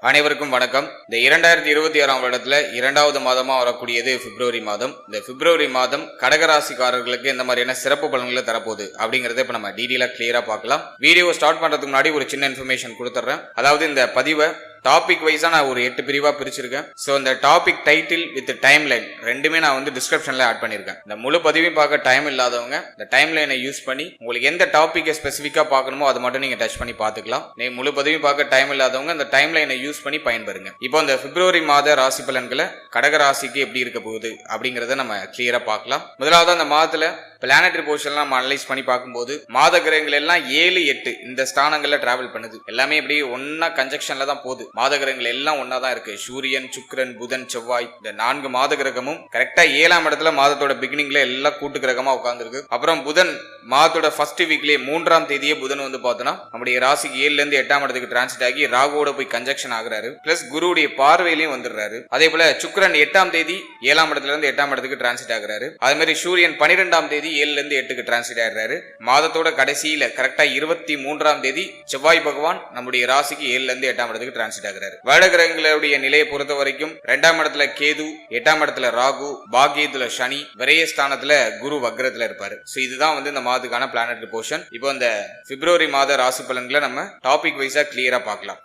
அனைவருக்கும் வணக்கம். இந்த 2026 வருடத்துல இரண்டாவது மாதமா வரக்கூடியது பிப்ரவரி மாதம். இந்த பிப்ரவரி மாதம் கடகராசிக்காரர்களுக்கு எந்த மாதிரியான சிறப்பு பலன்களை தரப்போகுது அப்படிங்கறத இப்ப நம்ம டீடைலா கிளியரா பார்க்கலாம். வீடியோ ஸ்டார்ட் பண்றதுக்கு முன்னாடி ஒரு சின்ன இன்ஃபர்மேஷன் கொடுத்துறேன். அதாவது இந்த பதிவை டாபிக் வைஸா நான் ஒரு 8 பிரிவா பிரிச்சிருக்கேன். ஸோ இந்த topic title with time line ரெண்டுமே நான் வந்து டிஸ்கிரிப்ஷன்ல ஆட் பண்ணிருக்கேன். இந்த முழு பதிவையும் பார்க்க டைம் இல்லாதவங்க இந்த டைம் லைனை யூஸ் பண்ணி உங்களுக்கு எந்த டாபிக்கை ஸ்பெசிஃபிக்கா பார்க்கணுமோ அதை மட்டும் நீங்க டச் பண்ணி பார்த்துக்கலாம். நீங்க முழு பதிவையும் பார்க்க டைம் இல்லாதவங்க இந்த டைம் லைனை யூஸ் பண்ணி பயன்பெறுங்க. இப்போ இந்த பிப்ரவரி மாத ராசி பலன்களை கடக ராசிக்கு எப்படி இருக்க போகுது அப்படிங்கறத நம்ம கிளியரா பார்க்கலாம். முதலாவது அந்த மாதத்துல பிளானட்டரி பொசிஷன்லாம் நம்ம அனலைஸ் பண்ணி பார்க்கும்போது மாத கிரகங்கள் எல்லாம் 7, 8 இந்த ஸ்தானங்கள்ல டிராவல் பண்ணுது. எல்லாமே இப்படி ஒன்னா கன்ஜெக்ஷன்ல தான் போகுது. மாத கிரகங்கள் எல்லாம் ஒன்னா தான் இருக்கு. சூரியன், சுக்கிரன், புதன், செவ்வாய் இந்த 4 மாத கிரகமும் கரெக்டா 7ஆம் இடத்துல மாதத்தோட பிகினிங்ல எல்லாம் கூட்டு கிரகமா உட்கார்ந்துருக்கு. அப்புறம் புதன் மாதத்தோட ஃபர்ஸ்ட் வீக்லயே 3ஆம் தேதியே புதன் வந்து பார்த்தோன்னா நம்முடைய ராசிக்கு 7ல இருந்து 8ஆம் இடத்துக்கு டிரான்சிட் ஆகி ராகுவோட போய் கன்ஜெக்ஷன் ஆகுறாரு. பிளஸ் குருவுடைய பார்வையிலையும் வந்துடுறாரு. அதே போல சுக்கிரன் 8ஆம் தேதி 7ஆம் இடத்துல இருந்து 8ஆம் இடத்துக்கு டிரான்சிட் ஆகுறாரு. அதே மாதிரி சூரியன் 12ஆம் தேதி 7ல இருந்து 8க்கு டிரான்சிட் ஆகிறாரு. மாதத்தோட கடைசியில கரெக்டா 23ஆம் தேதி செவ்வாய் பகவான் நம்முடைய ராசிக்கு 7ல இருந்து 8ஆம் இடத்துக்கு டிரான்சிட் ஆகிறாரு. வருட கிரகங்களுடைய நிலையை பொறுத்த வரைக்கும் 2ஆம் இடத்துல கேது, 8ஆம் இடத்துல ராகு, பாக்கியத்துல சனி, விரயஸ்தானத்துல குரு வக்ரத்துல இருப்பாரு. சோ இதுதான் வந்து இந்த மாதத்துக்கான பிளானட்டரி பொசிஷன். இப்போ இந்த பிப்ரவரி மாத ராசி பலன்களை நம்ம டாபிக் வைஸா கிளியரா பார்க்கலாம்.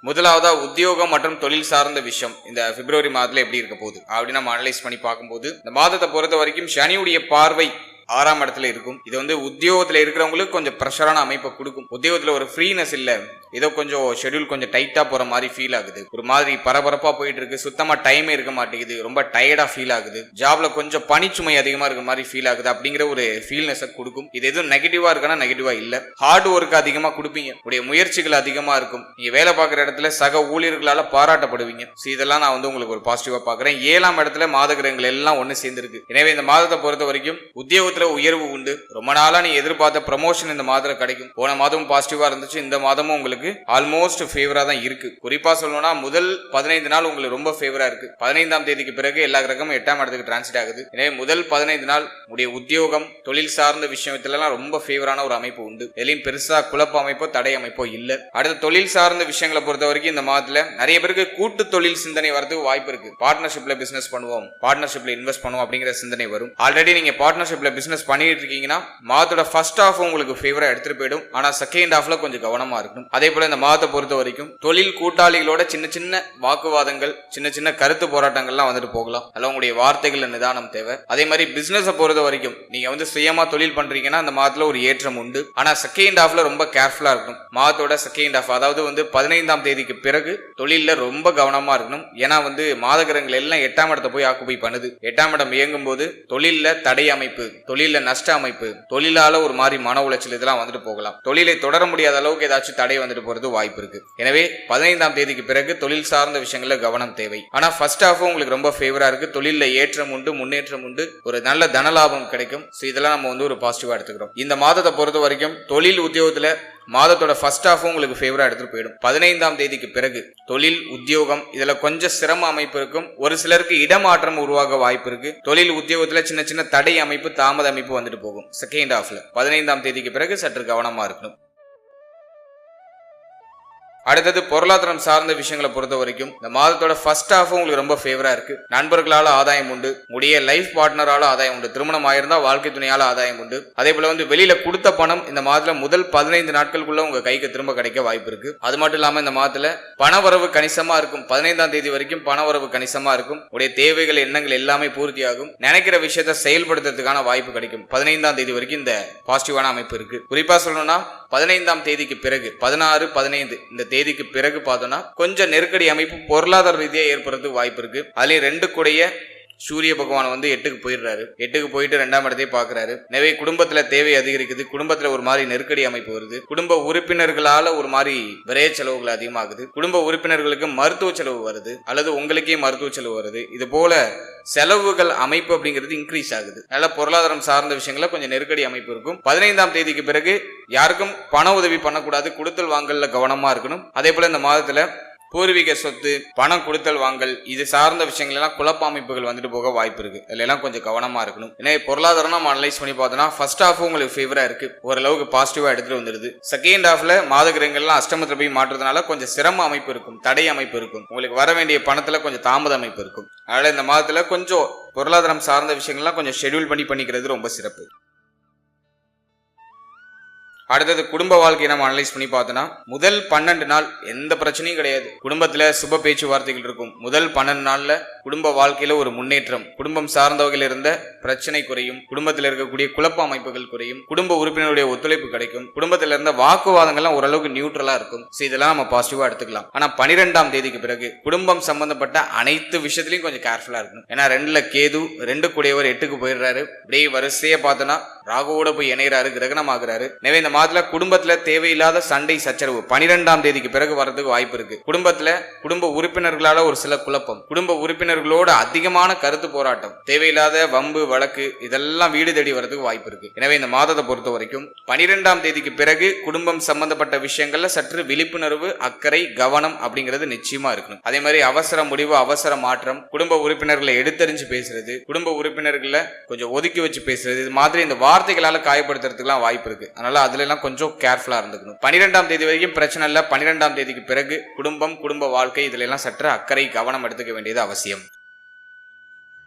முதலாவதா உத்தியோகம் மற்றும் தொழில் சார்ந்த விஷயம் இந்த பிப்ரவரி மாதத்துல எப்படி இருக்க போகுது அப்படின்னு நம்ம அனலைஸ் பண்ணி பார்க்கும்போது இந்த மாதத்தை பொறுத்த வரைக்கும் சனியுடைய பார்வை 6ஆம் இடத்துல இருக்கும். இது வந்து உத்தியோகத்துல இருக்கிறவங்களுக்கு கொஞ்சம் பிரஷரான அமைப்பை கொடுக்கும். உத்தியோகத்துல ஒரு ஃப்ரீனஸ் இல்ல, ஏதோ கொஞ்சம் ஷெட்யூல் கொஞ்சம் டைட்டா போற மாதிரி ஃபீல் ஆகுது. ஒரு மாதிரி பரபரப்பா போயிட்டு இருக்கு, சுத்தமா டைமே இருக்க மாட்டேங்குது, ரொம்ப டயர்டா ஃபீல் ஆகுது, ஜாப்ல கொஞ்சம் பணிச்சுமை அதிகமா இருக்க மாதிரி ஃபீல் ஆகுது அப்படிங்கிற ஒரு ஃபீல்னஸ் கொடுக்கும். இது எதுவும் நெகட்டிவா இருக்கானா நெகட்டிவா இல்ல. ஹார்ட் ஒர்க் அதிகமா கொடுப்பீங்க, உடைய முயற்சிகள் அதிகமா இருக்கும். நீங்க வேலை பார்க்குற இடத்துல சக ஊழியர்களால பாராட்டப்படுவீங்க. இதெல்லாம் நான் வந்து உங்களுக்கு ஒரு பாசிட்டிவா பாக்குறேன். 7ஆம் இடத்துல மாத கிரகங்கள் எல்லாம் ஒன்னு சேர்ந்திருக்கு. எனவே இந்த மாதத்தை பொறுத்த வரைக்கும் உத்தியோக உயர்வு உண்டு. ரொம்ப நாளா நீ எதிர்பார்த்த ப்ரமோஷன் இந்த மாதத்துல கிடைக்கும். போன மாதமும் பாசிட்டிவா இருந்துச்சு, இந்த மாதமும் உங்களுக்கு ஆல்மோஸ்ட் ஃபேவரா தான் இருக்கு. குறிப்பா சொல்லணும்னா முதல் 15 நாள் உங்களுக்கு ரொம்ப ஃபேவரா இருக்கு. 15ஆம் தேதிக்கு பிறகு எல்லா கிரகமும் 8ஆம் இடத்துக்கு டிரான்சிட் ஆகுது. எனவே முதல் 15 நாள் உடைய உத்தியோகம் தொழில் சார்ந்த விஷயத்துல ரொம்ப ஃபேவரான ஒரு அமைப்பு உண்டு. எதையும் பெருசா குழப்ப அமைப்போ தடை அமைப்போ இல்ல. அடுத்த தொழில் சார்ந்த விஷயங்களை பொறுத்த வரைக்கும் இந்த மாதத்துல நிறைய பேருக்கு கூட்டு தொழில் சிந்தனை வரதுக்கு வாய்ப்பு இருக்கு. பார்ட்னர்ஷிப்ல பிசினஸ் பண்ணுவோம், பார்ட்னர்ஷிப்ல இன்வெஸ்ட் பண்ணுவோம் அப்படிங்கிற சிந்தனை வரும். ஆல்ரெடி நீங்க பார்ட்னர்ஷிப்ல பிசினஸ் பண்ணிட்டு இருக்கீங்கன்னா மாதத்தோட ஃபர்ஸ்ட் ஹாஃப் உங்களுக்கு ஃபேவரா எடுத்துட்டு போயிடும். ஆனா செகண்ட் ஹாஃப்ல கொஞ்சம் கவனமா இருக்கணும். அதே போல இந்த மாதத்தை பொறுத்த வரைக்கும் தொழில் கூட்டாளிகளோட சின்ன சின்ன வாக்குவாதங்கள், சின்ன சின்ன கருத்து போராட்டங்கள்லாம் வந்துட்டு போகலாம். அதெல்லாம் உங்களுடைய வார்த்தைகள் நிதானம் தேவை. அதே மாதிரி பிசினஸ் பொறுத்த வரைக்கும் நீங்க வந்து சுயமா தொழில் பண்றீங்கன்னா அந்த மாதத்துல ஒரு ஏற்றம் உண்டு. ஆனா செகண்ட் ஹாஃப்ல ரொம்ப கேர்ஃபுல்லா இருக்கணும். மாதத்தோட செகண்ட் ஹாஃப் அதாவது வந்து 15ஆம் தேதிக்கு பிறகு தொழில ரொம்ப கவனமா இருக்கணும். ஏன்னா வந்து மாத கிரகங்கள் எல்லாம் 8ஆம் இடத்தை போய் ஆக்குபை பண்ணுது. 8ஆம் இடம் இயங்கும் போது தொழில தடை அமைப்பு, தொழில நஷ்ட அமைப்பு, தொழிலால ஒரு மாதிரி மன உளைச்சல் இதெல்லாம் வந்துட்டு போகலாம். தொழிலை தொடர முடியாத அளவுக்கு ஏதாச்சும் தடை வந்துட்டு போறது வாய்ப்பு இருக்கு. எனவே 15ஆம் தேதிக்கு பிறகு தொழில் சார்ந்த விஷயங்கள்ல கவனம் தேவை. ஆனா ஃபர்ஸ்ட் ஹாஃப் உங்களுக்கு ரொம்ப ஃபேவரா இருக்கு. தொழில ஏற்றம் உண்டு, முன்னேற்றம் உண்டு, ஒரு நல்ல தனலாபம் கிடைக்கும். இதெல்லாம் நம்ம வந்து ஒரு பாசிட்டிவா எடுத்துக்கிறோம். இந்த மாதத்தை பொறுத்த வரைக்கும் தொழில் உத்தியோகத்துல மாதத்தோட ஃபர்ஸ்ட் ஹாஃபும் உங்களுக்கு ஃபேவரா எடுத்துட்டு போயிடும். 15ஆம் தேதிக்கு பிறகு தொழில் உத்தியோகம் இதுல கொஞ்சம் சிரம அமைப்பு இருக்கும். ஒரு சிலருக்கு இடமாற்றம் உருவாக வாய்ப்பு இருக்கு. தொழில் உத்தியோகத்துல சின்ன சின்ன தடை அமைப்பு, தாமத அமைப்பு வந்துட்டு போகும். செகண்ட் ஹாஃப்ல 15ஆம் தேதிக்கு பிறகு சற்று கவனமா இருக்கணும். அடுத்தது பொருளாதாரம் சார்ந்த விஷயங்களை பொறுத்த வரைக்கும் இந்த மாதத்தோட ஃபர்ஸ்ட் ஹாஃப் உங்களுக்கு ரொம்ப ஃபேவரா இருக்கு. நண்பர்களால ஆதாயம் உண்டு, உடைய லைஃப் பார்ட்னரால ஆதாயம் உண்டு, திருமணம் ஆயிருந்தா வாழ்க்கை துணையால ஆதாயம் உண்டு. அதே போல வந்து வெளியில கொடுத்த பணம் இந்த மாதத்துல முதல் 15 நாட்களுக்குள்ள உங்க கைக்கு திரும்ப கிடைக்க வாய்ப்பு இருக்கு. அது மட்டும் இல்லாம இந்த மாதத்துல பணவரவு கணிசமா இருக்கும். 15ஆம் தேதி வரைக்கும் பணவரவு கணிசமா இருக்கும். உடைய தேவைகள், எண்ணங்கள் எல்லாமே பூர்த்தியாகும். நினைக்கிற விஷயத்தை செயல்படுத்துறதுக்கான வாய்ப்பு கிடைக்கும். 15ஆம் தேதி வரைக்கும் இந்த பாசிட்டிவான அமைப்பு இருக்கு. குறிப்பா சொல்லணும்னா 15ஆம் தேதிக்கு பிறகு 16, 15 இந்த தேதிக்கு பிறகு பார்த்தோம்னா கொஞ்சம் நெருக்கடி அமைப்பு பொருளாதார ரீதியா ஏற்படுறதுக்கு வாய்ப்பு இருக்கு. அதுலயும் 2 கூடைய சூரிய பகவான் வந்து 8க்கு போயிடுறாரு. 8க்கு போயிட்டு 2ஆம் இடத்தை பாக்குறாரு. எனவே குடும்பத்துல தேவை அதிகரிக்குது. குடும்பத்துல ஒரு மாதிரி நெருக்கடி அமைப்பு வருது. குடும்ப உறுப்பினர்களால ஒரு மாதிரி விரைய செலவுகள் அதிகமாகுது. குடும்ப உறுப்பினர்களுக்கு மருத்துவ செலவு வருது, அல்லது உங்களுக்கே மருத்துவ செலவு வருது. இது போல செலவுகள் அமைப்பு அப்படிங்கிறது இன்க்ரீஸ் ஆகுது. நல்ல பொருளாதாரம் சார்ந்த விஷயங்கள கொஞ்சம் நெருக்கடி அமைப்பு இருக்கும். 15ஆம் தேதிக்கு பிறகு யாருக்கும் பண உதவி பண்ணக்கூடாது. கொடுத்தல் வாங்கல்ல கவனமா இருக்கணும். அதே போல இந்த மாதத்துல பூர்வீக சொத்து, பணம் கொடுத்தல் வாங்கல், இது சார்ந்த விஷயங்கள் எல்லாம் குழப்ப அமைப்புகள் வந்துட்டு போக வாய்ப்பு இருக்கு. இதுல எல்லாம் கொஞ்சம் கவனமா இருக்கணும். ஏன்னா பொருளாதாரம் நம்ம அனலைஸ் பண்ணி பார்த்தோம்னா ஃபர்ஸ்ட் ஹாஃப் உங்களுக்கு ஃபேவரா இருக்கு, ஓரளவுக்கு பாசிட்டிவா எடுத்துட்டு வந்துருது. செகண்ட் ஹாஃப்ல மாத கிரகங்கள்லாம் அஷ்டமத்துல போய் மாற்றுறதுனால கொஞ்சம் சிரம அமைப்பு இருக்கும், தடை அமைப்பு இருக்கும், உங்களுக்கு வர வேண்டிய பணத்துல கொஞ்சம் தாமத அமைப்பு இருக்கும். அதனால இந்த மாதத்துல கொஞ்சம் பொருளாதாரம் சார்ந்த விஷயங்கள்லாம் கொஞ்சம் ஷெட்யூல் பண்ணிக்கிறது ரொம்ப சிறப்பு. அடுத்தது குடும்ப வாழ்க்கையை நம்ம அனலைஸ் பண்ணி பார்த்தோம்னா முதல் 12 நாள் எந்த பிரச்சனையும் கிடையாது. குடும்பத்துல சுப பேச்சுவார்த்தைகள் இருக்கும். முதல் 12 நாள்ல குடும்ப வாழ்க்கையில ஒரு முன்னேற்றம், குடும்பம் சார்ந்த வகையில் இருந்த பிரச்சனை குறையும், குடும்பத்தில் இருக்கக்கூடிய குழப்ப அமைப்புகள் குறையும், குடும்ப உறுப்பினருடைய ஒத்துழைப்பு கிடைக்கும், குடும்பத்தில் இருந்த வாக்குவாதங்கள்லாம் ஓரளவுக்கு நியூட்ரலா இருக்கும். இதெல்லாம் நம்ம பாசிட்டிவா எடுத்துக்கலாம். ஆனா 12ஆம் தேதிக்கு பிறகு குடும்பம் சம்பந்தப்பட்ட அனைத்து விஷயத்திலையும் கொஞ்சம் கேர்ஃபுல்லா இருக்கணும். ஏன்னா 2ல கேது, 2 கூடியவர் 8க்கு போயிடுறாரு. அப்படியே வரிசையை பார்த்தோன்னா ராகுவோட போய் இணைகிறாரு, கிரகணம் ஆகுறாரு. எனவே இந்த மாதத்துல குடும்பத்துல தேவையில்லாத சண்டை சச்சரவு 12ஆம் தேதிக்கு பிறகு வர்றதுக்கு வாய்ப்பு இருக்கு. குடும்பத்துல குடும்ப உறுப்பினர்களால ஒரு சில குழப்பம், குடும்ப உறுப்பினர்களோட அதிகமான கருத்து போராட்டம், தேவையில்லாத வம்பு வழக்கு, இதெல்லாம் வீடு தேடி வர்றதுக்கு வாய்ப்பு இருக்கு. எனவே இந்த மாதத்தை பொறுத்த வரைக்கும் 12ஆம் தேதிக்கு பிறகு குடும்பம் சம்பந்தப்பட்ட விஷயங்கள்ல சற்று விழிப்புணர்வு, அக்கறை, கவனம் அப்படிங்கிறது நிச்சயமா இருக்கணும். அதே மாதிரி அவசர முடிவு, அவசர மாற்றம், குடும்ப உறுப்பினர்களை எடுத்தறிஞ்சு பேசுறது, குடும்ப உறுப்பினர்களை கொஞ்சம் ஒதுக்கி வச்சு பேசுறது, இது மாதிரி இந்த வார்த்தைகளால காயப்படுத்துறதுக்குலாம் வாய்ப்பு இருக்கு. அதனால அதுல எல்லாம் கொஞ்சம் கேர்ஃபுல்லா இருந்துக்கணும். 12ஆம் தேதி வரைக்கும் பிரச்சனை இல்ல. 12ஆம் தேதிக்கு பிறகு குடும்பம், குடும்ப வாழ்க்கை, இதுல எல்லாம் சற்று அக்கறை, கவனம் எடுத்துக்க வேண்டியது அவசியம்.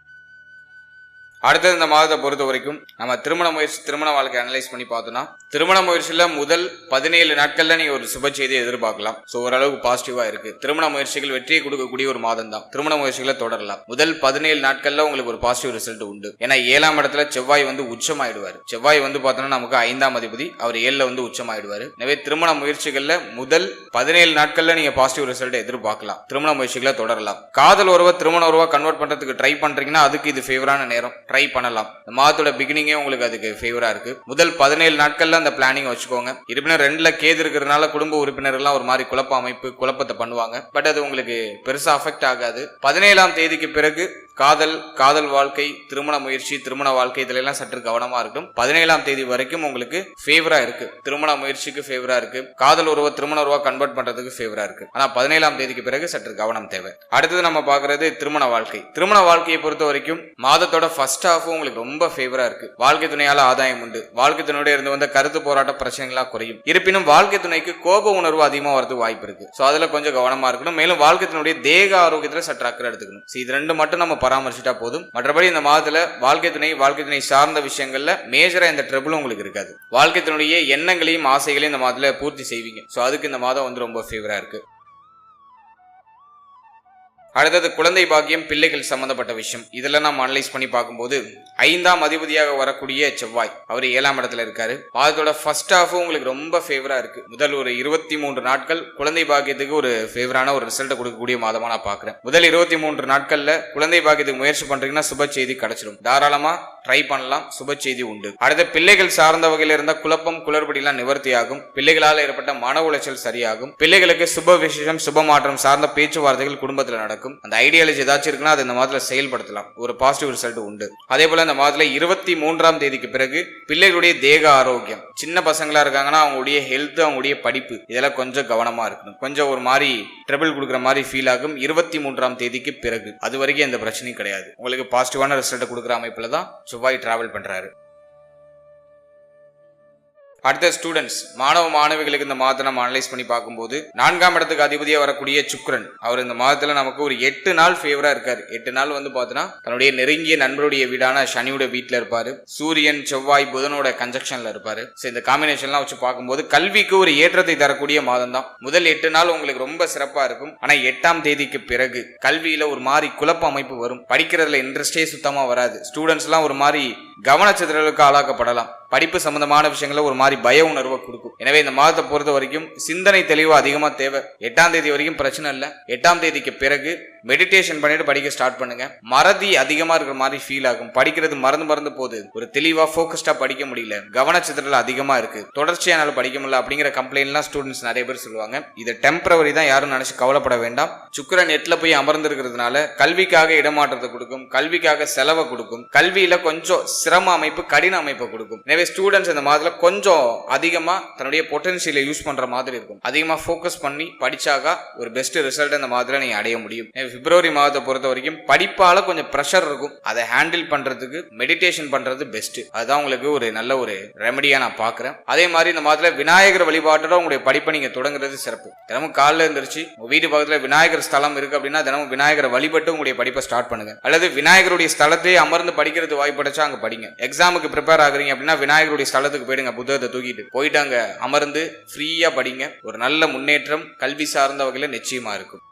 அடுத்தது இந்த மாதத்தை பொறுத்த வரைக்கும் நம்ம திருமண முயற்சி, திருமண வாழ்க்கை அனலைஸ் பண்ணி பார்த்தோம்னா திருமண முயற்சியில முதல் 17 நாட்கள்ல நீங்க ஒரு சுப செய்தியை எதிர்பார்க்கலாம். ஸோ ஓரளவுக்கு பாசிட்டிவா இருக்கு. திருமண முயற்சிகள் வெற்றியை கொடுக்கக்கூடிய ஒரு மாதம் தான். திருமண முயற்சிகளை தொடரலாம். முதல் 17 நாட்கள்ல உங்களுக்கு ஒரு பாசிட்டிவ் ரிசல்ட் உண்டு. ஏன்னா 7ஆம் இடத்துல செவ்வாய் வந்து உச்சமாயிடுவார். செவ்வாய் வந்து பார்த்தோம்னா நமக்கு 5ஆம் அதிபதி, அவர் 7ல வந்து உச்சமாயிடுவாரு. எனவே திருமண முயற்சிகள்ல முதல் 17 நாட்கள்ல நீங்க பாசிட்டிவ் ரிசல்ட் எதிர்பார்க்கலாம். திருமண முயற்சிகளை தொடரலாம். காதல் உறவை திருமண உறவா கன்வெர்ட் பண்றதுக்கு ட்ரை பண்றீங்கன்னா அதுக்கு இது ஃபேவரான நேரம். ட்ரை பண்ணலாம். இந்த மாதத்தோட பிகினிங்கே உங்களுக்கு அதுக்கு ஃபேவரா இருக்கு. முதல் 17 நாட்கள்ல அந்த பிளானிங் வச்சுக்கோங்க. இருப்பினும் 2ல கேது இருக்கிறதுனால குடும்ப உறுப்பினர்கள்லாம் ஒரு மாதிரி குழப்ப அமைப்பு, குழப்பத்தை பண்ணுவாங்க. பட் அது உங்களுக்கு பெருசா அஃபெக்ட் ஆகாது. 17ஆம் தேதிக்கு பிறகு காதல் வாழ்க்கை, திருமண முயற்சி, திருமண வாழ்க்கை, இதுல எல்லாம் சற்று கவனமா இருக்கும். 17ஆம் தேதி வரைக்கும் உங்களுக்கு ஃபேவரா இருக்கு. திருமண முயற்சிக்கு ஃபேவரா இருக்கு. காதல் உறவை திருமண உறவா கன்வெர்ட் பண்றதுக்கு ஃபேவரா இருக்கு. ஆனா 17ஆம் தேதிக்கு பிறகு சற்று கவனம் தேவை. அடுத்தது நம்ம பாக்குறது திருமண வாழ்க்கை. திருமண வாழ்க்கையை பொறுத்த வரைக்கும் மாதத்தோட ஃபர்ஸ்ட் ஹாஃப் உங்களுக்கு ரொம்ப ஃபேவரா இருக்கு. வாழ்க்கை துணையால ஆதாயம் உண்டு. வாழ்க்கை துணையோட இருந்து வந்த கருத்து போராட்ட பிரச்சனைகளா குறையும். இருப்பினும் வாழ்க்கை துணைக்கு கோப உணர்வு அதிகமா வரதுக்கு வாய்ப்பு இருக்கு. சோ அதுல கொஞ்சம் கவனமா இருக்கணும். மேலும் வாழ்க்கை துணையுடைய தேக ஆரோக்கியத்துல சற்று அக்கறை எடுத்துக்கணும். இது ரெண்டு மட்டும் நம்ம பராமரிச்சுட்டா போதும். மற்றபடி இந்த மாதத்துல வாழ்க்கை துணை சார்ந்த விஷயங்கள்ல மேஜரா இந்த ட்ரபிளும் உங்களுக்கு இருக்காது. வாழ்க்கை துணையுடைய எண்ணங்களையும் ஆசைகளையும் இந்த மாதத்துல பூர்த்தி செய்வீங்க. சோ அதுக்கு இந்த மாதம் வந்து ரொம்ப ஃபேவரா இருக்கு. அடுத்தது குழந்தை பாக்கியம், பிள்ளைகள் சம்பந்தப்பட்ட விஷயம். இதெல்லாம் நம்ம அனலைஸ் பண்ணி பார்க்கும்போது 5ஆம் அதிபதியாக வரக்கூடிய செவ்வாய் அவர் 7ஆம் இடத்துல இருக்காரு. மாதத்தோட ஃபர்ஸ்ட் ஹாஃப் உங்களுக்கு ரொம்ப ஃபேவரா இருக்கு. முதல் ஒரு 23 நாட்கள் குழந்தை பாக்கியத்துக்கு ஒரு ஃபேவரான ஒரு ரிசல்ட் கொடுக்கக்கூடிய மாதமா நான் பாக்குறேன். முதல் 23 நாட்கள்ல குழந்தை பாக்கியத்துக்கு முயற்சி பண்றீங்கன்னா சுப செய்தி கிடைச்சிடும். தாராளமா ட்ரை பண்ணலாம். சுப செய்தி உண்டு. அடுத்த பிள்ளைகள் சார்ந்த வகையில் இருந்த குழப்பம், குளறுபடி எல்லாம் நிவர்த்தி ஆகும். பிள்ளைகளால் ஏற்பட்ட மன உளைச்சல் சரியாகும். பிள்ளைகளுக்கு சுப விசேஷம், சுப மாற்றம் சார்ந்த பேச்சுவார்த்தைகள் குடும்பத்தில் நடக்கும். அந்த ஐடியாலஜி ஏதாச்சும் இருக்குன்னா அதை இந்த மாதத்துல செயல்படுத்தலாம். ஒரு பாசிட்டிவ் ரிசல்ட் உண்டு. அதே போல இந்த மாதத்துல 23ஆம் தேதிக்கு பிறகு பிள்ளைகளுடைய தேக ஆரோக்கியம், சின்ன பசங்களா இருக்காங்கன்னா அவங்களுடைய ஹெல்த், அவங்களுடைய படிப்பு, இதெல்லாம் கொஞ்சம் கவனமா இருக்கணும். கொஞ்சம் ஒரு மாதிரி ட்ரபிள் கொடுக்குற மாதிரி ஃபீல் ஆகும் 23ஆம் தேதிக்கு பிறகு. அது வரைக்கும் எந்த பிரச்சனையும் கிடையாது. உங்களுக்கு பாசிட்டிவான ரிசல்ட் கொடுக்குற அமைப்புல தான் செவ்வாய் டிராவல் பண்றாரு. அடுத்த ஸ்டூடெண்ட்ஸ், மாணவ மாணவிகளுக்கு இந்த மாதத்தை நம்ம அனலைஸ் பண்ணி பார்க்கும்போது 4ஆம் இடத்துக்கு அதிபதியாக வரக்கூடிய சுக்கிரன் அவர் இந்த மாதத்துல நமக்கு ஒரு 8 நாள் ஃபேவரா இருக்காரு. 8 நாள் வந்து பார்த்தோன்னா தன்னுடைய நெருங்கிய நண்பருடைய வீடான சனியோட வீட்டுல இருப்பாரு. சூரியன், செவ்வாய், புதனோட கன்ஜக்ஷன்ல இருப்பாரு. இந்த காம்பினேஷன்லாம் வச்சு பார்க்கும்போது கல்விக்கு ஒரு ஏற்றத்தை தரக்கூடிய மாதம் தான். முதல் 8 நாள் உங்களுக்கு ரொம்ப சிறப்பா இருக்கும். ஆனா 8ஆம் தேதிக்கு பிறகு கல்வியில ஒரு மாதிரி குழப்ப அமைப்பு வரும். படிக்கிறதுல இன்ட்ரெஸ்டே சுத்தமா வராது. ஸ்டூடெண்ட்ஸ் எல்லாம் ஒரு மாதிரி கவனச்சிதறலுக்கு ஆளாக்கப்படலாம். படிப்பு சம்பந்தமான விஷயங்கள ஒரு மாதிரி பய உணர்வை கொடுக்கும். எனவே இந்த மாதத்தை பொறுத்த வரைக்கும் சிந்தனை தெளிவு அதிகமா தேவை. 8ஆம் தேதி வரைக்கும் பிரச்சனை இல்லை. 8ஆம் தேதிக்கு பிறகு மெடிடேஷன் பண்ணிட்டு படிக்க ஸ்டார்ட் பண்ணுங்க. மறதி அதிகமா இருக்கிற மாதிரி ஃபீல் ஆகும். படிக்கிறது மறந்து போகுது, ஒரு தெளிவா போக்கஸ்டா படிக்க முடியல, கவனச்சிதறல் அதிகமா இருக்கு, தொடர்ச்சியானால படிக்க முடியல அப்படிங்கிற கம்ப்ளைண்ட்லாம் ஸ்டூடெண்ட்ஸ் நிறைய பேர் சொல்லுவாங்க. இது டெம்பரவரி தான், யாரும் நினைச்சு கவலைப்பட வேண்டாம். சுக்கிரன் நெட்ல போய் அமர்ந்திருக்கிறதுனால கல்விக்காக இடமாற்றத்தை கொடுக்கும், கல்விக்காக செலவை கொடுக்கும், கல்வியில கொஞ்சம் சிரம அமைப்பு, கடின அமைப்பை கொடுக்கும். எனவே ஸ்டூடெண்ட்ஸ் இந்த மாதிரி கொஞ்சம் அதிகமா தன்னுடைய பொட்டன்ஷியலை யூஸ் பண்ற மாதிரி இருக்கும். அதிகமா போக்கஸ் பண்ணி படிச்சாக ஒரு பெஸ்ட் ரிசல்ட் இந்த மாதிரி நீங்க அடைய முடியும். பிப்ரவரி மாதத்தை பொறுத்த வரைக்கும் படிப்பால கொஞ்சம் பிரஷர் இருக்கும், அதை ஹேண்டில் பண்றதுக்கு மெடிடேஷன் பண்றது பெஸ்ட். அதுதான் உங்களுக்கு ஒரு நல்ல ஒரு ரெமடியா நான் பாக்குறேன். அதே மாதிரி இந்த மாதிரி விநாயகர் வழிபாட்டோட உங்களுடைய படிப்பை நீங்க தொடங்குறது சிறப்பு. தினமும் காலைல இருந்துருச்சு உங்க வீட்டு பக்கத்துல விநாயகர் ஸ்தலம் இருக்கு அப்படின்னா தினமும் விநாயகரை வழிபட்டு உங்களுடைய படிப்பை ஸ்டார்ட் பண்ணுங்க. அல்லது விநாயகருடைய ஸ்தலத்தை அமர்ந்து படிக்கிறது வாய்ப்படைச்சா அங்க படிங்க. எக்ஸாமுக்கு ப்ரிப்பேர் ஆகுறீங்க அப்படின்னா விநாயகருடைய ஸ்தலத்துக்கு போயிடுங்க, புத்தகத்தை தூக்கிட்டு போயிட்டு அங்க அமர்ந்து ஃப்ரீயா படிங்க. ஒரு நல்ல முன்னேற்றம் கல்வி சார்ந்த வகையில நிச்சயமா இருக்கும்.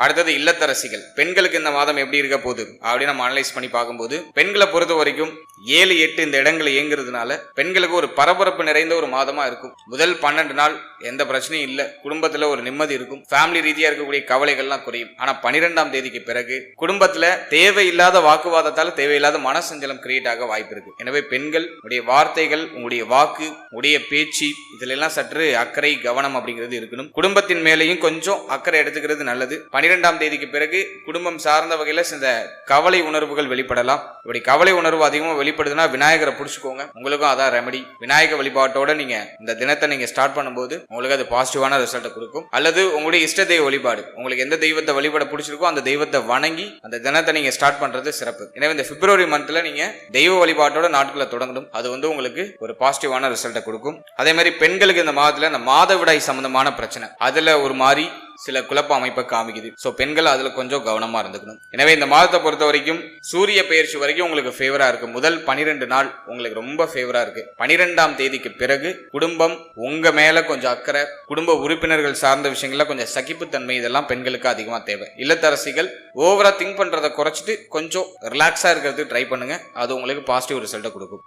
அடுத்தது இல்லத்தரசிகள். பெண்களுக்கு இந்த மாதம் எப்படி இருக்க போகுது அப்படின்னு நம்ம அனலைஸ் பண்ணி பார்க்கும்போது, பெண்களை பொறுத்த வரைக்கும் 7, 8 இந்த இடங்களை இயங்குறதுனால பெண்களுக்கு ஒரு பரபரப்பு நிறைந்த ஒரு மாதமா இருக்கும். முதல் 12 நாள் எந்த பிரச்சனையும் இல்லை, குடும்பத்துல ஒரு நிம்மதி இருக்கும், ஃபேமிலி ரீதியா இருக்கக்கூடிய கவலைகள்லாம் குறையும். ஆனா 12ஆம் தேதிக்கு பிறகு குடும்பத்துல தேவையில்லாத வாக்குவாதத்தால தேவையில்லாத மனசஞ்சலம் கிரியேட் ஆக வாய்ப்பு இருக்கு. எனவே பெண்கள் உடைய வார்த்தைகள், உங்களுடைய வாக்கு, உடைய பேச்சு இதுல எல்லாம் சற்று அக்கறை கவனம் அப்படிங்கிறது இருக்கணும். குடும்பத்தின் மேலையும் கொஞ்சம் அக்கறை எடுத்துக்கிறது நல்லது. 12ஆம் தேதிக்கு பிறகு குடும்பம் சார்ந்த வகையில இந்த கவலை உணர்வுகள் வெளிப்படலாம். இப்படி கவலை உணர்வு அதிகமாக வெளிப்படுதுன்னா விநாயகரை பிடிச்சுக்கோங்க, உங்களுக்கும் அதான் ரெமடி. விநாயக வழிபாட்டோட நீங்க இந்த தினத்தை நீங்க ஸ்டார்ட் பண்ணும்போது உங்களுக்கு அது பாசிட்டிவான ரிசல்ட்டை கொடுக்கும். அல்லது உங்களுடைய இஷ்ட தெய்வ வழிபாடு, உங்களுக்கு எந்த தெய்வத்தை வழிபட பிடிச்சிருக்கோ அந்த தெய்வத்தை வணங்கி அந்த தினத்தை நீங்க ஸ்டார்ட் பண்றது சிறப்பு. எனவே இந்த பிப்ரவரி மந்த்ல நீங்க தெய்வ வழிபாட்டோட நாட்களை தொடங்கணும், அது உங்களுக்கு ஒரு பாசிட்டிவான ரிசல்ட்டை கொடுக்கும். அதே மாதிரி பெண்களுக்கு இந்த மாதத்துல இந்த மாதவிடாய் சம்பந்தமான பிரச்சனை, அதுல ஒரு மாதிரி சில குழப்ப அமைப்பை காமிக்குது. சோ பெண்கள் அதுல கொஞ்சம் கவனமா இருந்துக்கணும். எனவே இந்த மாதத்தை பொறுத்த வரைக்கும் சூரிய பெயர்ச்சி வரைக்கும் உங்களுக்கு ஃபேவரா இருக்கு. முதல் 12 நாள் உங்களுக்கு ரொம்ப ஃபேவரா இருக்கு. 12ஆம் தேதிக்கு பிறகு குடும்பம் உங்க மேல கொஞ்சம் அக்கறை, குடும்ப உறுப்பினர்கள் சார்ந்த விஷயங்கள்ல கொஞ்சம் சகிப்புத்தன்மை, இதெல்லாம் பெண்களுக்கு அதிகமா தேவை. இல்லத்தரசிகள் ஓவரா திங்க் பண்றதை குறைச்சிட்டு கொஞ்சம் ரிலாக்ஸா இருக்கிறதுக்கு ட்ரை பண்ணுங்க, அது உங்களுக்கு பாசிட்டிவ் ரிசல்ட்டை கொடுக்கும்.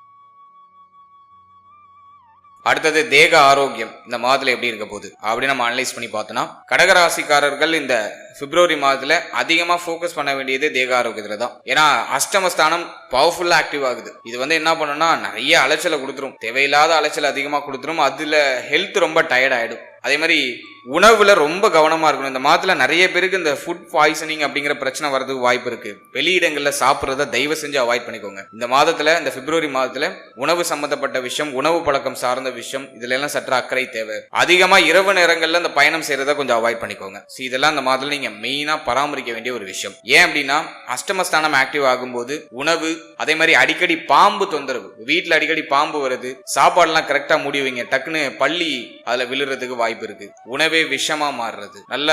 அடுத்தது தேக ஆரோக்கியம் இந்த மாதத்துல எப்படி இருக்க போகுது அப்படின்னு நம்ம அனலைஸ் பண்ணி பார்த்தோம்னா, கடகராசிக்காரர்கள் இந்த பிப்ரவரி மாதத்துல அதிகமா போக்கஸ் பண்ண வேண்டியது தேக ஆரோக்கியத்துல தான். ஏன்னா அஷ்டமஸ்தானம் பவர்ஃபுல்லா ஆக்டிவ் ஆகுது. இது என்ன பண்ணும்னா நிறைய அலைச்சலை கொடுத்துரும், தேவையில்லாத அலைச்சல் அதிகமா கொடுத்துரும், அதுல ஹெல்த் ரொம்ப டயர்ட் ஆயிடும். அதே மாதிரி உணவுல ரொம்ப கவனமா இருக்கணும். இந்த மாதத்துல நிறைய பேருக்கு இந்த ஃபுட் பாய்சனிங் அப்படிங்கிற பிரச்சனை வரதுக்கு வாய்ப்பு இருக்கு. வெளியிடங்கள்ல சாப்பிட்றத தயவு செஞ்சு அவாய்ட் பண்ணிக்கோங்க. இந்த மாதத்துல, இந்த பிப்ரவரி மாதத்துல உணவு சம்பந்தப்பட்ட விஷயம், உணவு பழக்கம் சார்ந்த விஷயம், இதுல எல்லாம் சற்று அக்கறை தேவை. அதிகமா இரவு நேரங்கள்ல இந்த பயணம் செய்யறத கொஞ்சம் அவாய்ட் பண்ணிக்கோங்க. இதெல்லாம் இந்த மாதத்துல நீங்க மெயினா பராமரிக்க வேண்டிய ஒரு விஷயம். ஏன் அப்படின்னா அஷ்டமஸ்தானம் ஆக்டிவ் ஆகும்போது உணவு, அதே மாதிரி அடிக்கடி பாம்பு தொந்தரவு, வீட்டுல அடிக்கடி பாம்பு வருது, சாப்பாடுலாம் கரெக்டா மூடி வைங்க, டக்குன்னு பள்ளி அதுல விழுறதுக்கு வாய்ப்பு இருக்கு. உணவே விஷமா மாறுறது, நல்ல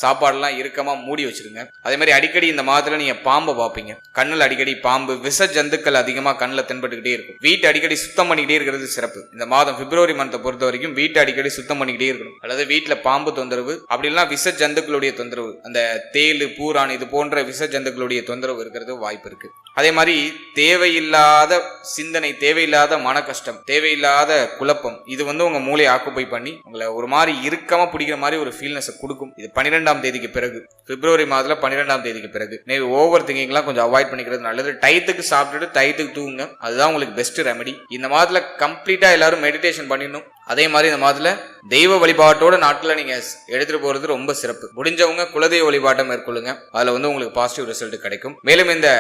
சாப்பாடுலாம் இறுக்கமா மூடி வச்சிருங்க. அதே மாதிரி அடிக்கடி இந்த மாதத்துல நீங்க பாம்பை பார்ப்பீங்க, கண்ணுல அடிக்கடி பாம்பு, விஷ ஜந்துக்கள் அதிகமா கண்ணுல தென்பட்டுக்கிட்டே இருக்கும். வீட்டை அடிக்கடி சுத்தம் பண்ணிக்கிட்டே இருக்கிறது சிறப்பு. இந்த மாதம் பிப்ரவரி மந்தை பொறுத்த வரைக்கும் வீட்டை அடிக்கடி சுத்தம் பண்ணிக்கிட்டே இருக்கணும். அல்லது வீட்டுல பாம்பு தொந்தரவு அப்படி இல்லைன்னா விஷ ஜந்துக்களுடைய தொந்தரவு, அந்த தேளு, பூரான் இது போன்ற விஷ ஜந்துக்களுடைய தொந்தரவு இருக்கிறது வாய்ப்பு இருக்கு. அதே மாதிரி தேவையில்லாத சிந்தனை, தேவையில்லாத மன கஷ்டம், தேவையில்லாத குழப்பம், இது உங்க மூளையை ஆக்குப்பை பண்ணி உங்களை ஒரு மாதிரி இறுக்கமா பிடிக்கிற மாதிரி ஒரு ஃபீல்னஸ் கொடுக்கும். இது 12ஆம் தேதிக்கு பிறகு, பிப்ரவரி மாதத்துல 12ஆம் தேதிக்கு பிறகு ஓவர் திங்கிங்லாம் கொஞ்சம் அவாய்ட் பண்ணிக்கிறது நல்லது. டயத்துக்கு சாப்பிட்டுட்டு டயத்துக்கு தூங்குங்க, அதுதான் உங்களுக்கு பெஸ்ட் ரெமெடி. இந்த மாதத்துல கம்ப்ளீட்டா எல்லாரும் மெடிடேஷன் பண்ணிடணும். அதே மாதிரி இந்த மாதத்துல தெய்வ வழிபாட்டோட நாட்களை நீங்க எடுத்துட்டு போறது ரொம்ப சிறப்பு. முடிஞ்சவங்க குலதெய்வ வழிபாட்டை மேற்கொள்ளுங்க, அதுல உங்களுக்கு பாசிட்டிவ் ரிசல்ட் கிடைக்கும். மேலும் இந்த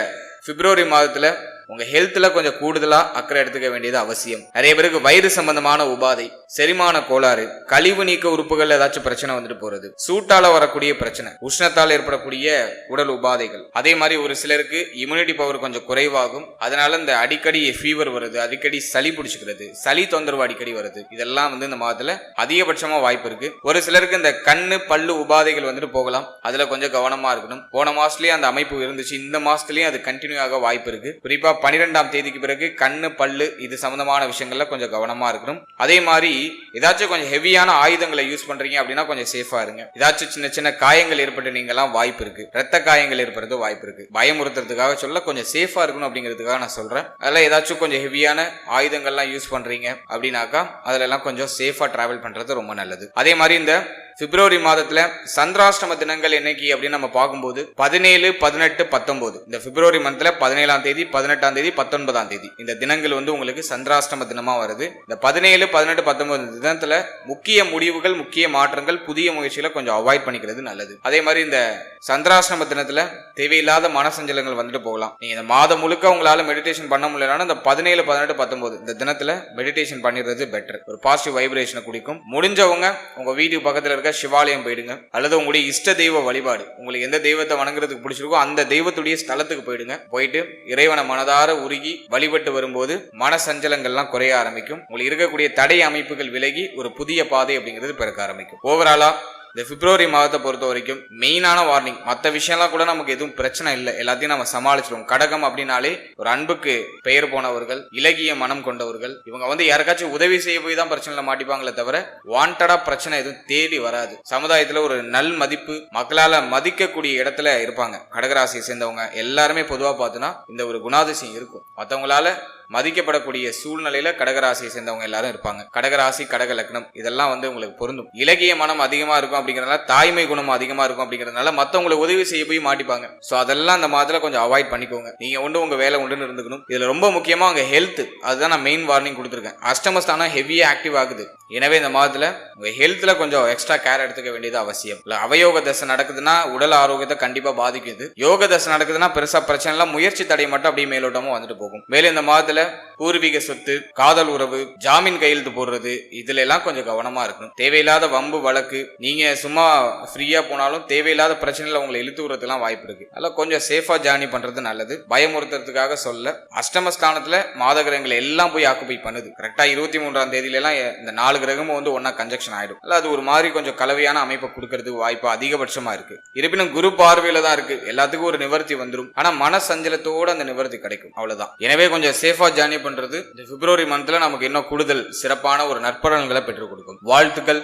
பிப்ரவரி மாதத்துல உங்க ஹெல்த்ல கொஞ்சம் கூடுதலா அக்கறை எடுத்துக்க வேண்டியது அவசியம். நிறைய பேருக்கு வயிறு சம்பந்தமான உபாதை, செரிமான கோளாறு, கழிவு நீக்க உறுப்புகள் ஏதாச்சும் பிரச்சனை வந்துட்டு போறது, சூட்டால வரக்கூடிய பிரச்சனை, உஷ்ணத்தால் ஏற்படக்கூடிய உடல் உபாதைகள், அதே மாதிரி ஒரு சிலருக்கு இம்யூனிட்டி பவர் கொஞ்சம் குறைவாகும். அதனால இந்த அடிக்கடி ஃபீவர் வருது, அடிக்கடி சளி பிடிச்சிக்கிறது, சளி தொந்தரவு அடிக்கடி வருது, இதெல்லாம் இந்த மாதத்துல அதிகபட்சமா வாய்ப்பு இருக்கு. ஒரு சிலருக்கு இந்த கண்ணு பல்லு உபாதைகள் வந்துட்டு போகலாம், அதுல கொஞ்சம் கவனமா இருக்கணும். போன மாசத்துலயே அந்த அமைப்பு இருந்துச்சு, இந்த மாசத்துலயும் அது கண்டினியூ ஆக வாய்ப்பு இருக்கு. குறிப்பா 12ஆம் தேதிக்கு பிறகு கண்ணு பல்லு இது சம்பந்தமான விஷயங்கள்ல கொஞ்சம் கவனமா இருக்கணும். அதே மாதிரி ஏதாச்சும் கொஞ்சம் ஹெவியான ஆயுதங்களை யூஸ் பண்றீங்க அப்படின்னா கொஞ்சம் சேஃபா இருங்க. ஏதாச்சும் சின்ன சின்ன காயங்கள் ஏற்பட்டு நீங்கெல்லாம் வாய்ப்பு இருக்கு, ரத்த காயங்கள் ஏற்படுறது வாய்ப்பு இருக்கு. பயமுறுத்துறதுக்காக சொல்ல கொஞ்சம் சேஃபா இருக்கணும் அப்படிங்கிறதுக்காக நான் சொல்றேன். அதெல்லாம் ஏதாச்சும் கொஞ்சம் ஹெவியான ஆயுதங்கள்லாம் யூஸ் பண்றீங்க அப்படின்னாக்கா அதுல எல்லாம் கொஞ்சம் சேஃபா டிராவல் பண்றது ரொம்ப நல்லது. அதே மாதிரி இந்த பிப்ரவரி மாதத்துல சந்திராஷ்டம தினங்கள் என்னைக்கு அப்படின்னு நம்ம பார்க்கும்போது 17, 18, 19 இந்த பிப்ரவரி மந்த்ல 17ஆம் தேதி, 18ஆம் தேதி, 19ஆம் தேதி இந்த தினங்கள் வந்து உங்களுக்கு சந்திராஷ்டம தினமா வருது. இந்த 17, 18, 19 தினத்துல முக்கிய முடிவுகள், முக்கிய மாற்றங்கள், புதிய முயற்சிகளை கொஞ்சம் அவாய்ட் பண்ணிக்கிறது நல்லது. அதே மாதிரி இந்த சந்திராஷ்டம தினத்துல தேவையில்லாத மனசஞ்சலங்கள் வந்துட்டு போகலாம். நீங்க இந்த மாதம் முழுக்க உங்களால மெடிடேஷன் பண்ண முடியலன்னா இந்த 17, 18, 19 இந்த தினத்துல மெடிடேஷன் பண்ணிடுறது பெட்டர். ஒரு பாசிட்டிவ் வைப்ரேஷனை குடிக்கும். முடிஞ்சவங்க உங்க வீட்டுக்கு பக்கத்துல இருக்க சிவாலயம் போயிடுங்க, அல்லது உங்களுடைய இஷ்ட தெய்வ வழிபாடு, உங்களுக்கு எந்த தெய்வத்தை வணங்குறதுக்கு பிடிச்சிருக்கோ அந்த தெய்வத்துடைய ஸ்தலத்துக்கு போயிடுங்க. போயிட்டு இறைவனை மனதார உருகி வழிபட்டு வரும்போது மன சஞ்சலங்கள்லாம் குறைய ஆரம்பிக்கும். உங்களுக்கு இருக்கக்கூடிய தடை அமைப்புகள் விலகி ஒரு புதிய பாதை அப்படிங்கிறது பிறக்க ஆரம்பிக்கும். ஓவராலா இந்த பிப்ரவரி மாதத்தை பொறுத்த வரைக்கும் மெயினான வார்னிங், மற்ற விஷயம்லாம் கூட நமக்கு எதுவும் பிரச்சனை இல்லை, எல்லாத்தையும் நம்ம சமாளிச்சிருவோம். கடகம் அப்படின்னாலே ஒரு அன்புக்கு பெயர் போனவர்கள், இலகிய மனம் கொண்டவர்கள். இவங்க வந்து யாருக்காச்சும் உதவி செய்ய போய் தான் பிரச்சனைல மாட்டிப்பாங்களே தவிர வாண்டடா பிரச்சனை எதுவும் தேடி வராது. சமுதாயத்துல ஒரு நல் மதிப்பு, மக்களால மதிக்கக்கூடிய இடத்துல இருப்பாங்க. கடகராசியை சேர்ந்தவங்க எல்லாருமே பொதுவா பார்த்தோன்னா இந்த ஒரு குணாதிசயம் இருக்கும். மற்றவங்களால மதிக்கப்படக்கூடிய சூழ்நிலையில கடகராசியை சேர்ந்தவங்க எல்லாரும் இருப்பாங்க. கடகராசி, கடக லக்னம் இதெல்லாம் வந்து உங்களுக்கு பொருந்தும். இலகிய மனம் அதிகமா இருக்கும் அப்படிங்கறதுனால, தாய்மை குணம் அதிகமா இருக்கும் அப்படிங்கறதுனால மத்தவங்களுக்கு உதவி செய்ய போய் மாட்டிப்பாங்க. சோ அதெல்லாம் அந்த மாதத்துல கொஞ்சம் அவாய்ட் பண்ணிக்கோங்க. நீங்க உங்க வேலை உண்டுன்னு இருந்துக்கணும். இதுல ரொம்ப முக்கியமா உங்க ஹெல்த், அதுதான் நான் மெயின் வார்னிங் கொடுத்துருக்கேன். அஷ்டமஸ்தானம் ஹெவியா ஆக்டிவ் ஆகுது. எனவே இந்த மாதத்துல உங்க ஹெல்த்ல கொஞ்சம் எக்ஸ்ட்ரா கேர் எடுத்துக்க வேண்டியது அவசியம். இல்ல அவயோக தசை நடக்குதுன்னா உடல் ஆரோக்கியத்தை கண்டிப்பா பாதிக்குது. யோக தசை நடக்குதுன்னா பெருசா பிரச்சனை எல்லாம், முயற்சி தடை மட்டும் அப்படியே மேலோட்டமா வந்துட்டு போகும். மேலும் இந்த மாதத்துல பூர்வீக சொத்து, காதல் உறவு, ஜாமீன் கையெழுத்து போடுறது இதுல எல்லாம் கொஞ்சம் கவனமா இருக்கணும். தேவையில்லாத வம்பு வழக்கு, நீங்க சும்மா ஃப்ரீயா போனாலும் தேவையில்லாத பிரச்சனைல உங்களை இழுத்து விடுறதுலாம் வாய்ப்பு இருக்கு. அதனால கொஞ்சம் சேஃபா ஜேர்னி பண்றது நல்லது. பயமுறுத்துறதுக்காக சொல்ல, அஷ்டமஸ்தானத்துல மாத கிரகங்கள் எல்லாம் போய் ஆக்குபை பண்ணுது. கரெக்டா 23ஆம் தேதியில எல்லாம் இந்த 4 கிரகமும் வந்து ஒன்னா கன்ஜெக்ஷன் ஆயிடும். அது ஒரு மாதிரி கொஞ்சம் கலவையான அமைப்பை கொடுக்கறதுக்கு வாய்ப்பு அதிகபட்சமா இருக்கு. இருப்பினும் குரு பார்வையில தான் இருக்கு, எல்லாத்துக்கும் ஒரு நிவர்த்தி வந்துடும். ஆனா மன சஞ்சலத்தோட அந்த நிவர்த்தி கிடைக்கும், அவ்வளவுதான். எனவே கொஞ்சம் சேஃபா ஜேர்னி பண்றது இந்த பிப்ரவரி மந்த்ல நமக்கு இன்னும் கூடுதல் சிறப்பான ஒரு நற்பலன்களை பெற்றுக் கொடுக்கும். வாழ்த்துக்கள்.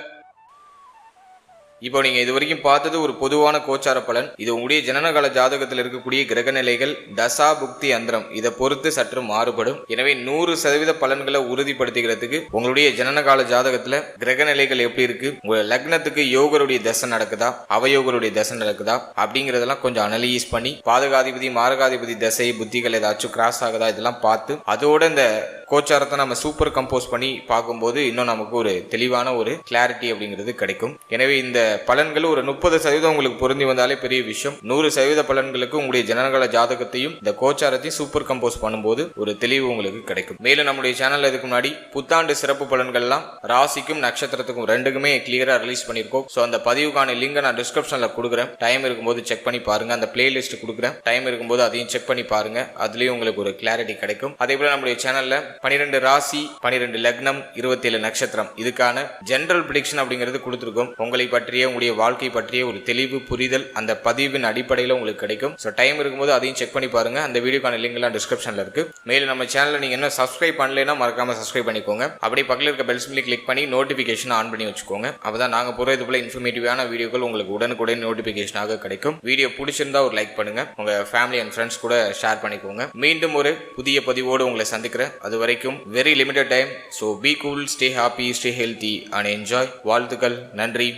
இப்போ நீங்க இது வரைக்கும் பார்த்தது ஒரு பொதுவான கோச்சார பலன். இது உங்களுடைய ஜனனகால ஜாதகத்தில் இருக்கக்கூடிய கிரக நிலைகள், தசா புக்தி அந்தரம் இதை பொறுத்து சற்று மாறுபடும். எனவே 100% பலன்களை உறுதிப்படுத்திக்கிறதுக்கு உங்களுடைய ஜனனகால ஜாதகத்துல கிரக நிலைகள் எப்படி இருக்கு, உங்க லக்னத்துக்கு யோகருடைய தசை நடக்குதா, அவயோகருடைய தசை நடக்குதா அப்படிங்கறதெல்லாம் கொஞ்சம் அனலைஸ் பண்ணி, பாதகாதிபதி மாரகாதிபதி தசை புத்திகள் ஏதாச்சும் கிராஸ் ஆகுதா இதெல்லாம் பார்த்து, அதோட இந்த கோச்சாரத்தை நம்ம சூப்பர் கம்போஸ் பண்ணி பார்க்கும்போது இன்னும் நமக்கு ஒரு தெளிவான ஒரு கிளாரிட்டி அப்படிங்கிறது கிடைக்கும். எனவே இந்த பலன்கள் ஒரு 30% உங்களுக்கு பொருந்தி வந்தாலே பெரிய விஷயம். 100% பலன்களுக்கு உங்களுடைய ஜனனகால ஜாதகத்தையும் இந்த கோச்சாரத்தையும் சூப்பர் கம்போஸ் பண்ணும்போது ஒரு தெளிவு உங்களுக்கு கிடைக்கும். மேலும் நம்முடைய சேனல்ல இதுக்கு முன்னாடி புத்தாண்டு சிறப்பு பலன்கள்லாம் ராசிக்கும் நட்சத்திரத்துக்கும் ரெண்டுக்குமே கிளியரா ரிலீஸ் பண்ணிருக்கோம். ஸோ அந்த பதிவுக்கான லிங்க் நான் டிஸ்கிரிப்ஷன்ல கொடுக்குறேன். டைம் இருக்கும்போது செக் பண்ணி பாருங்க. அந்த பிளேலிஸ்ட் கொடுக்குறேன், டைம் இருக்கும்போது அதையும் செக் பண்ணி பாருங்க. அதுலயும் உங்களுக்கு ஒரு கிளாரிட்டி கிடைக்கும். அதே போல நம்முடைய சேனல்ல 12 ராசி, 12 லக்னம், 27 நட்சத்திரம் இதுக்கான ஜெனரல் பிரெடிக்ஷன் அப்படிங்கிறது கொடுத்துருக்கோம். உங்களை பற்றிய, உங்களுடைய வாழ்க்கை பற்றிய ஒரு தெளிவு புரிதல் அந்த பதிவின் அடிப்படையில் உங்களுக்கு கிடைக்கும். ஸோ டைம் இருக்கும்போது அதையும் செக் பண்ணி பாருங்க. அந்த வீடியோக்கான லிங்க் எல்லாம் டிஸ்கிரிப்ஷன்ல இருக்கு. மேலும் நம்ம சேனலை நீங்க என்ன சப்ஸ்கிரைப் பண்ணலைன்னா மறக்காம சப்ஸ்கிரைப் பண்ணிக்கோங்க. அப்படியே பக்கத்தில் இருக்க பெல் சிம்பிளை கிளிக் பண்ணி நோட்டிபிகேஷன் ஆன் பண்ணி வச்சுக்கோங்க. அப்பதான் நாங்க போற இது போல இன்ஃபர்மேட்டிவான வீடியோக்கள் உங்களுக்கு உடனுக்குடன் நோட்டிபிகேஷனாக கிடைக்கும். வீடியோ பிடிச்சிருந்தா ஒரு லைக் பண்ணுங்க, உங்க ஃபேமிலி அண்ட் ஃப்ரெண்ட்ஸ் கூட ஷேர் பண்ணிக்கோங்க. மீண்டும் ஒரு புதிய பதிவோடு உங்களை சந்திக்கிறேன். அது வரைக்கும் very limited time, so be cool, stay happy, stay healthy and enjoy. வாழ்த்துக்கள். நன்றி.